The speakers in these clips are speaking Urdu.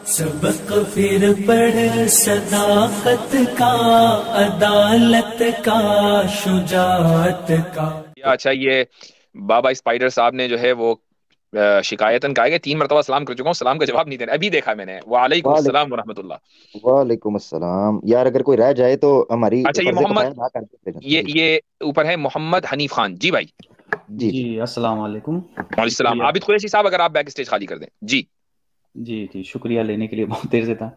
سبق پھر پڑھ صداقت کا، عدالت کا، شجاعت کا. اچھا، یہ بابا اسپائڈر صاحب نے جو ہے وہ شکایتاً کہا کہ 3 مرتبہ سلام کر چکا ہوں، سلام کا جواب نہیں دینا. ابھی دیکھا میں نے. وعلیکم السلام ورحمۃ اللہ. وعلیکم السلام. یار اگر کوئی رہ جائے تو ہماری اچھا، یہ فرض محمد، کفایت ادا کر دیتے ہیں. یہ اوپر ہے محمد حنیف خان. جی بھائی. جی السلام علیکم. وعلیکم السلام. عابد قریشی صاحب اگر آپ بیک اسٹیج خالی کر دیں. جی جی شکریہ لینے کے لیے، بہت دیر سے تھا.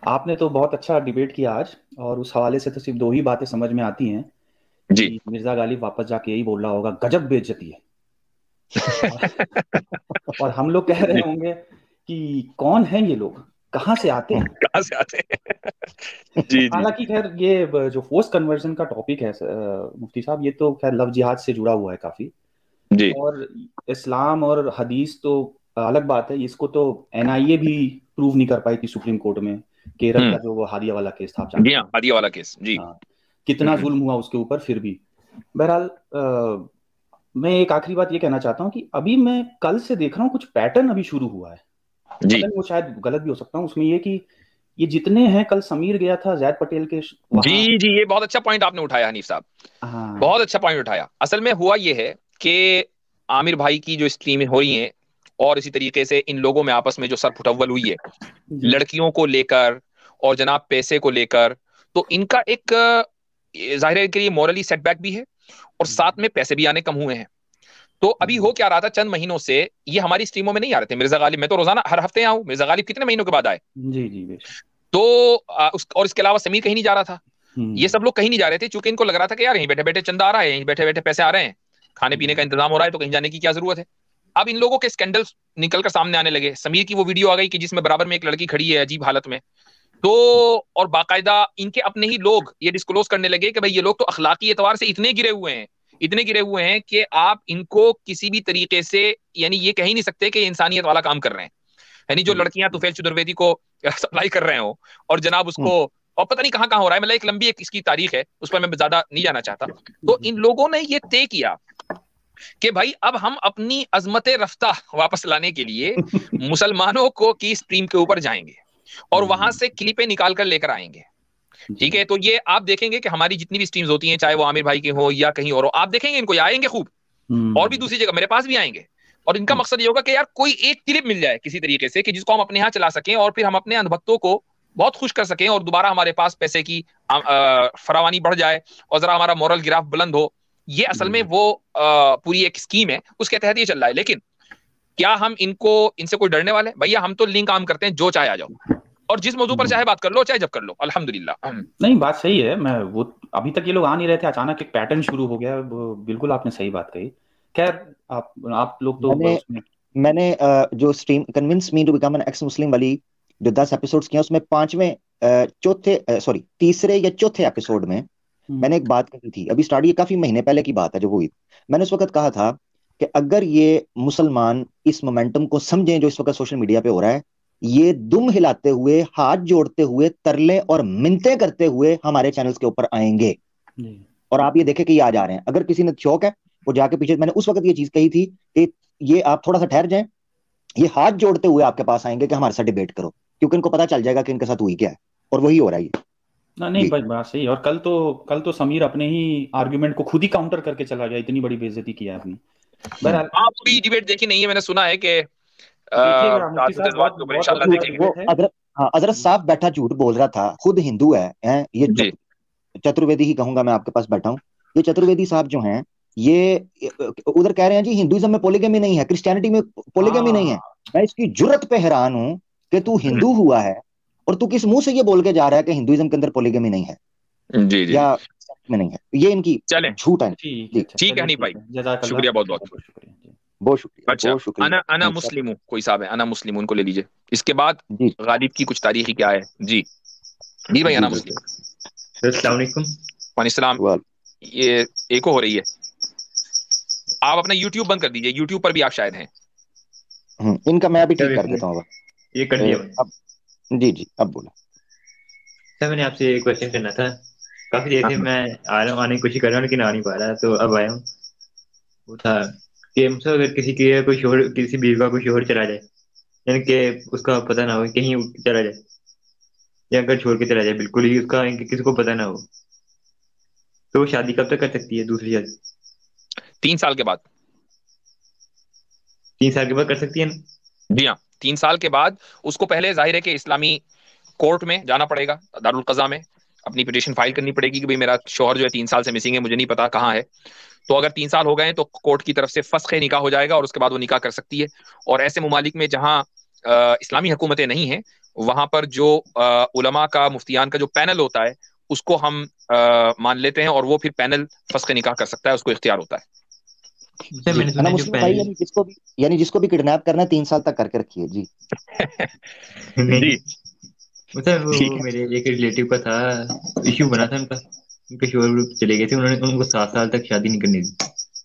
آپ نے تو بہت اچھا ڈیبیٹ کیا آج، اور اس حوالے سے تو صرف 2 ہی باتیں سمجھ میں آتی ہیں جی. کہ مرزا غالب واپس جا کے یہی بول رہا ہوگا گجب بے عزتی ہے، اور ہم لوگ کہہ رہے ہوں گے کہ کون ہیں یہ لوگ، کہاں سے آتے ہیں، کہاں سے آتے ہیں. جی. حالانکہ خیر یہ جو فورس کنورژن کا ٹاپک ہے مفتی صاحب، یہ تو خیر لفظ جہاد سے جڑا ہوا ہے کافی. جی. اور اسلام اور حدیث تو الگ بات ہے، اس کو تو NIA بھی پروو نہیں کر پائی تھی سپریم کورٹ میں. کیرل کا جو وہ ہادیہ والا کیس تھا، جی ہاں، ہادیہ والا کیس. جی. کتنا ظلم ہوا اس کے اوپر. پھر بھی بہرحال میں ایک آخری بات یہ کہنا چاہتا ہوں کہ ابھی میں کل سے دیکھ رہا ہوں کچھ پیٹرن ابھی شروع ہوا ہے. جی. پتہ نہیں، وہ شاید غلط بھی ہو سکتا ہوں اس میں، یہ کہ یہ جتنے ہیں، کل سمیر گیا تھا زید پٹیل کے جی یہ بہت اچھا پوائنٹ آپ نے اٹھایا حنیف صاحب. بہت اچھا پوائنٹ اٹھایا. اصل میں ہوا یہ ہے کہ عامر بھائی کی جو اسٹریمیں ہو رہی ہیں، اور اسی طریقے سے ان لوگوں میں آپس میں جو سر پھٹول ہوئی ہے لڑکیوں کو لے کر اور جناب پیسے کو لے کر، تو ان کا ایک ظاہر ہے کہ یہ مورلی سیٹ بیک بھی ہے، اور ساتھ میں پیسے بھی آنے کم ہوئے ہیں. تو ابھی ہو کیا رہا تھا، چند مہینوں سے یہ ہماری اسٹریموں میں نہیں آ رہے تھے. مرزا غالب، میں تو روزانہ ہر ہفتے آؤں. مرزا غالب کتنے مہینوں کے بعد آئے. جی تو اور اس کے علاوہ سمیر کہیں نہیں جا رہا تھا. یہ سب لوگ کہیں نہیں جا رہے تھے، چونکہ ان کو لگ رہا تھا کہ یار یہیں بیٹھے بیٹھے چندہ آ رہا ہے، یہیں بیٹھے بیٹھے پیسے آ رہے ہیں، کھانے پینے کا انتظام ہو رہا ہے، تو کہیں جانے کی کیا ضرورت ہے. اب ان لوگوں کے اسکینڈل نکل کر سامنے آنے لگے. سمیر کی وہ ویڈیو آ گئی کہ جس میں برابر میں ایک لڑکی کھڑی ہے عجیب حالت میں. تو اور باقاعدہ ان کے اپنے ہی لوگ یہ ڈسکلوز کرنے لگے کہ بھائی یہ لوگ تو اخلاقی اعتبار سے اتنے گرے ہوئے ہیں کہ آپ ان کو کسی بھی طریقے سے یعنی یہ کہہ ہی نہیں سکتے کہ انسانیت والا کام کر رہے ہیں. یعنی جو لڑکیاں طفیل چترویدی کو سپلائی کر رہے ہوں، اور جناب اس کو، اور پتہ نہیں کہاں ہو رہا ہے، مطلب ایک لمبی اس کی تاریخ ہے، اس پر میں زیادہ نہیں جانا چاہتا. تو ان لوگوں نے یہ طے کیا کہ بھائی اب ہم اپنی عظمت رفتہ واپس لانے کے لیے مسلمانوں کو کی اسٹریم کے اوپر جائیں گے اور وہاں سے کلپیں نکال کر لے کر آئیں گے. ٹھیک ہے. تو یہ آپ دیکھیں گے کہ ہماری جتنی بھی اسٹریمز ہوتی ہیں، چاہے وہ عامر بھائی کی ہو یا کہیں اور ہو، آپ دیکھیں گے ان کو یہ آئیں گے خوب، اور بھی دوسری جگہ میرے پاس بھی آئیں گے. اور ان کا مقصد یہ ہوگا کہ یار کوئی ایک کلپ مل جائے کسی طریقے سے کہ جس کو ہم اپنے ہاں چلا سکیں، اور پھر ہم اپنے اندھ بھکتوں کو بہت خوش کر سکیں، اور دوبارہ ہمارے پاس پیسے کی فراوانی بڑھ جائے، اور ذرا ہمارا مورل گراف بلند ہو. یہ اصل میں وہ پوری ایک اسکیم ہے، اس کے تحت یہ چل رہا ہے. لیکن کیا ہم ان سے کوئی ڈرنے والے؟ بھیا ہم تو لنک عام کرتے ہیں، جو چاہے آ جاؤ، اور جس موضوع پر چاہے بات کر لو، چاہے جب کر لو. الحمدللہ. نہیں، بات صحیح ہے. میں وہ ابھی تک یہ لوگ آ نہیں رہے تھے، اچانک ایک پیٹرن شروع ہو گیا. بالکل آپ نے صحیح بات کہی. خیر آپ لوگ تو میں نے جو stream convince me to become an ex Muslim والی جو 10 ایپیسوڈز کیا، اس میں تیسرے یا چوتھے ایپیسوڈ میں میں نے ایک بات کہی تھی. ابھی اسٹارٹ، یہ کافی مہینے پہلے کی بات ہے جو ہوئی. میں نے اس وقت کہا تھا کہ اگر یہ مسلمان اس مومنٹم کو سمجھیں جو اس وقت سوشل میڈیا پہ ہو رہا ہے، یہ دم ہلاتے ہوئے، ہاتھ جوڑتے ہوئے، ترلے اور منتیں کرتے ہوئے ہمارے چینلز کے اوپر آئیں گے. اور آپ یہ دیکھیں کہ یہ آ جا رہے ہیں. اگر کسی نے شوق ہے وہ جا کے پیچھے، میں نے اس وقت یہ چیز کہی تھی کہ یہ آپ تھوڑا سا ٹھہر جائیں، یہ ہاتھ جوڑتے ہوئے آپ کے پاس آئیں گے کہ ہمارے ساتھ ڈیبیٹ کرو، کیونکہ ان کو پتا چل جائے گا کہ ان کے ساتھ ہوئی کیا ہے، اور وہی ہو رہا ہے. نہیں بات صحیح. اور کل تو سمیر اپنے ہی آرگیومنٹ کو خود ہی کاؤنٹر کر کے چلا گیا. اتنی بڑی بے عزتی کیا ہے اپنی. بہرحال آپ پوری ڈیبیٹ دیکھی نہیں ہے، میں نے سنا ہے کہ حضرت صاحب بیٹھا جھوٹ بول رہا تھا، خود ہندو ہے یہ. چترویدی ہی کہوں گا میں، آپ کے پاس بیٹھا ہوں. یہ چترویدی صاحب جو ہیں، یہ ادھر کہہ رہے ہیں جی ہندوازم میں پولیگمی نہیں ہے، کرسچینٹی میں پولیگمی نہیں ہے. میں اس کی جرت پہ حیران ہوں کہ تو ہندو ہوا ہے اور تو کس منہ سے یہ بول کے جا رہا ہے کہ ہندوازم کے اندر پولیگمی نہیں ہے یا میں نہیں ہے. یہ ان کی جھوٹ ہے. ٹھیک ہے نہیں بھائی، شکریہ، بہت بہت شکریہ. بہت شکریہ. اچھا، بہت شکریہ. انا مسلم ہوں، کوئی صاحب ہے انا مسلم، ان کو لے لیجئے. اس کے بعد جی غالب کی کچھ تاریخی کیا ہے. جی بھائی انا مسلم. السلام علیکم. وعلیکم السلام. یہ ایکو ہو رہی ہے، آپ اپنا یوٹیوب بند کر دیجئے، یوٹیوب پر بھی آپ شاید ہیں. ان کا میں ابھی ٹھیک کر دیتا ہوں. یہ کر دیا جی اب بولا. سر میں نے آپ سے ایک کوشچن کرنا تھا. کافی دیر سے میں آ رہا ہوں، آنے کی کوشش کر رہا ہوں لیکن آ نہیں پا رہا، تو اب آیا ہوں. وہ تھا کہ اگر کسی بیوی کا کوئی شوہر چلا جائے یعنی کہ اس کا پتہ نہ ہو کہیں چلا جائے یا گھر چھوڑ کے چلا جائے بالکل ہی، اس کا کسی کو پتہ نہ ہو، تو وہ شادی کب تک کر سکتی ہے دوسری شادی؟ 3 سال کے بعد. 3 سال کے بعد کر سکتی ہے نا؟ جی ہاں 3 سال کے بعد اس کو پہلے ظاہر ہے کہ اسلامی کورٹ میں جانا پڑے گا، دارالقضاء میں اپنی پٹیشن فائل کرنی پڑے گی کہ بھئی میرا شوہر جو ہے 3 سال سے مسنگ ہے، مجھے نہیں پتا کہاں ہے. تو اگر 3 سال ہو گئے ہیں تو کورٹ کی طرف سے فسخ نکاح ہو جائے گا اور اس کے بعد وہ نکاح کر سکتی ہے. اور ایسے ممالک میں جہاں اسلامی حکومتیں نہیں ہیں وہاں پر جو علماء کا مفتیان کا جو پینل ہوتا ہے اس کو ہم مان لیتے ہیں اور وہ پھر پینل فسخ نکاح کر سکتا ہے، اس کو اختیار ہوتا ہے. میں نے سنا جو مسلم بھائی یعنی جس کو بھی کڈنیپ کرنا ہے 3 سال تک کر کے رکھیے جی. جی مطلب وہ میرے ایک ریلیٹیو کا تھا، ایشو بنا تھا، ان کے شوہر چلے گئے تھے، انہوں نے ان کو 7 سال تک شادی نہیں کرنی دی.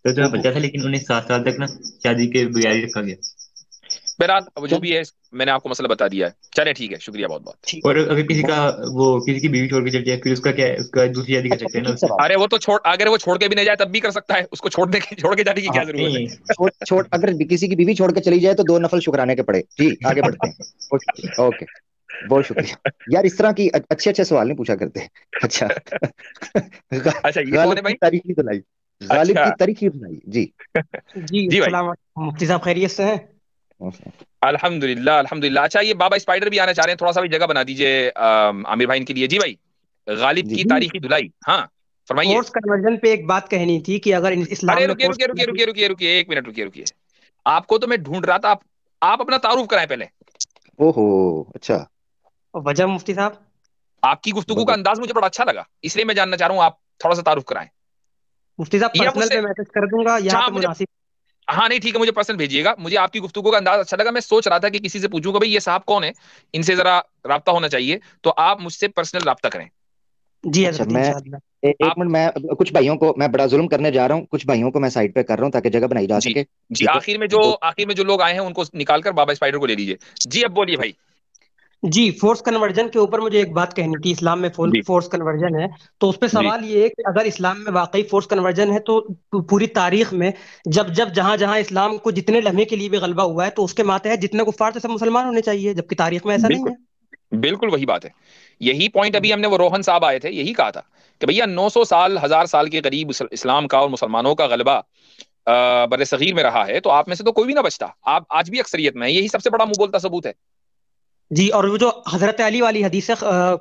تو بچہ تھا لیکن انہیں 7 سال تک نا شادی کے بغیر ہی رکھا گیا. بہرحال جو بھی ہے میں نے آپ کو مسئلہ بتا دیا ہے. چلے ٹھیک ہے، شکریہ بہت بہت. اور اگر کسی کا وہ کسی کی بیوی چھوڑ کے چل جائے پھر اس کا کیا ہے؟ اس کا دوسری شادی کر سکتے ہیں نا. ارے وہ تو اگر وہ چھوڑ کے بھی نہیں جائے تب بھی کر سکتا ہے، اس کو چھوڑ کے جانے کی کیا ضرورت ہے؟ اگر کسی کی بیوی چھوڑ کے چلی جائے تو 2 نفل شکرانے کے پڑے. جی آگے بڑھتے ہیں. اوکے بہت شکریہ یار، اس طرح کی اچھے سوال نہیں پوچھا کرتے. اچھا غالب کی تاریخی دلائی، غالب کی تاریخی دلائی. جی جی السلام علیکم مفتی صاحب، خیریت سے ہیں؟ الحمدللہ الحمدللہ. اچھا یہ بابا اسپائڈر بھی آنا چاہ رہے ہیں، تھوڑا سا بھی جگہ بنا دیجئے عامر بھائی ان کے لیے. جی بھائی غالب کی تاریخی دھلائی، ہاں فرمائیے. فورس کنورژن پہ ایک بات کہنی تھی کہ اگر اسلام میں رکیے 1 منٹ رکیے. آپ کو تو میں ڈھونڈ رہا تھا، آپ اپنا تعارف کرائیں پہلے. اوہو اچھا، وجہ مفتی صاحب آپ کی گفتگو کا انداز مجھے بڑا اچھا لگا، اس لیے میں جاننا چاہ رہا ہوں آپ تھوڑا سا تعارف کرائیں. مفتی صاحب پرسنل پہ میسج کر دوں گا یہاں پہ مناسب. ہاں نہیں ٹھیک ہے، مجھے پرسنل بھیجیے گا. مجھے آپ کی گفتگو کا انداز اچھا لگا، میں سوچ رہا تھا کہ کسی سے پوچھوں گا بھائی یہ صاحب کون ہے، ان سے ذرا رابطہ ہونا چاہیے، تو آپ مجھ سے پرسنل رابطہ کریں. جی حضرت انشاءاللہ. ایک منٹ، میں کچھ بھائیوں کو میں بڑا ظلم کرنے جا رہا ہوں، کچھ بھائیوں کو میں سائڈ پہ کر رہا ہوں تاکہ جگہ بنائی جا سکے. جی آخر میں جو لوگ آئے ہیں ان کو نکال کر بابا اسپائڈر کو لے لیجیے. جی اب بولیے بھائی. جی فورس کنورژن کے اوپر مجھے ایک بات کہنی تھی. اسلام میں فورس کنورژن ہے تو اس پہ سوال یہ ہے کہ اگر اسلام میں واقعی فورس کنورژن ہے تو پوری تاریخ میں جب جہاں اسلام کو جتنے لمحے کے لیے بھی غلبہ ہوا ہے تو اس کے ماتحت جتنے کفار تھے سب مسلمان ہونے چاہیے، جبکہ تاریخ میں ایسا نہیں ہے. بالکل وہی بات ہے، یہی پوائنٹ ابھی ہم نے وہ روہن صاحب آئے تھے یہی کہا تھا کہ بھیا 900 سال 1000 سال کے قریب اسلام کا اور مسلمانوں کا غلبہ بر صغیر میں رہا ہے، تو آپ میں سے تو کوئی بھی نہ بچتا. آپ آج بھی اکثریت میں، یہی سب سے بڑا منہ بولتا ثبوت ہے. جی اور وہ جو حضرت علی والی حدیث ہے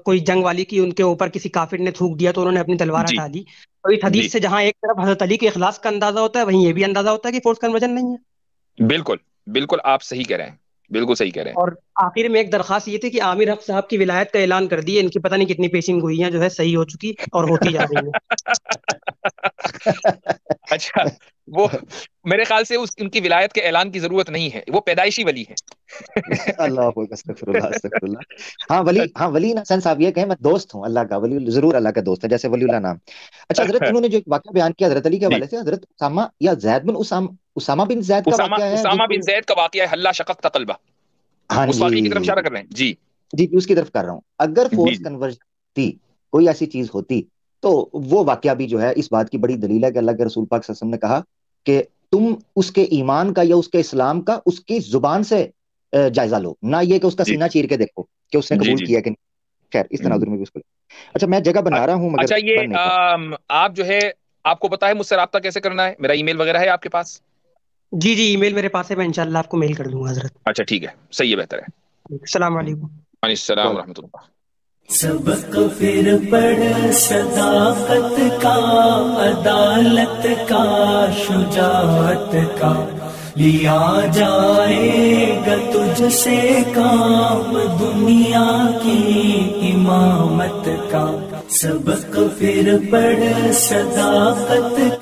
کوئی جنگ والی کی، ان کے اوپر کسی کافر نے تھوک دیا تو انہوں نے اپنی تلوار ہٹا دی، تو اس حدیث سے جہاں ایک طرف حضرت علی کے اخلاص کا اندازہ ہوتا ہے وہیں یہ بھی اندازہ ہوتا ہے کہ فورس کنورژن نہیں ہے. بالکل آپ صحیح کہہ رہے ہیں، بالکل صحیح کہہ رہے ہیں. اور آخر میں ایک درخواست یہ تھی کہ عامر حق صاحب کی ولایت کا اعلان کر دیے، ان کی پتہ نہیں کتنی پیشنگ گوئیاں جو ہے صحیح ہو چکی اور ہوتی جا رہی ہیں. اچھا وہ میرے خیال سے ان کی ولایت کے اعلان کی ضرورت نہیں ہے، وہ پیدائشی ولی ہے. اللہ استغفر اللہ. ہاں ولی ان سینس آپ یہ کہیں میں دوست ہوں اللہ کا، ولی ضرور اللہ کا دوست ہے، جیسے ولی اللہ نام. اچھا حضرت انہوں نے جو واقعہ بیان کیا حضرت علی کے حوالے سے، حضرت اسامہ یا زید بن اسامہ بن زید کا واقعہ ہے. اسامہ بن زید کا واقعہ ہے، حلا شققت قلبہ. ہاں اس واقعے کی طرف اشارہ کر رہے ہیں. جی اس کی طرف کر رہا ہوں. اگر فورس کنورژن تھی، کوئی ایسی چیز ہوتی تو وہ واقعہ بھی جو ہے اس بات کی بڑی دلیل ہے کہ اللہ کے رسول پاک صلی اللہ علیہ وسلم نے کہا کہ تم اس کے ایمان کا یا اس کے اسلام کا اس کی زبان سے جائزہ لو، نہ یہ کہ اس کا سینہ چیر کے دیکھو کہ اس نے قبول کیا کہ نہیں. خیر اس تناظر میں بھی اس کو. اچھا میں جگہ بنا رہا ہوں مگر اچھا یہ آپ جو ہے آپ کو پتا ہے مجھ سے رابطہ کیسے کرنا ہے؟ میرا ای میل وغیرہ ہے آپ کے پاس؟ جی ای میل میرے پاس ہے، میں انشاءاللہ آپ کو میل کر دوں گا حضرت. اچھا ٹھیک ہے، صحیح ہے، بہتر ہے. السلام علیکم. وعلیکم السلام ورحمۃ اللہ. سبق پھر پڑھ صداقت کا، عدالت کا، شجاعت کا، لیا جائے گا تجھ سے کام دنیا کی امامت کا. سبق پھر پڑھ صداقت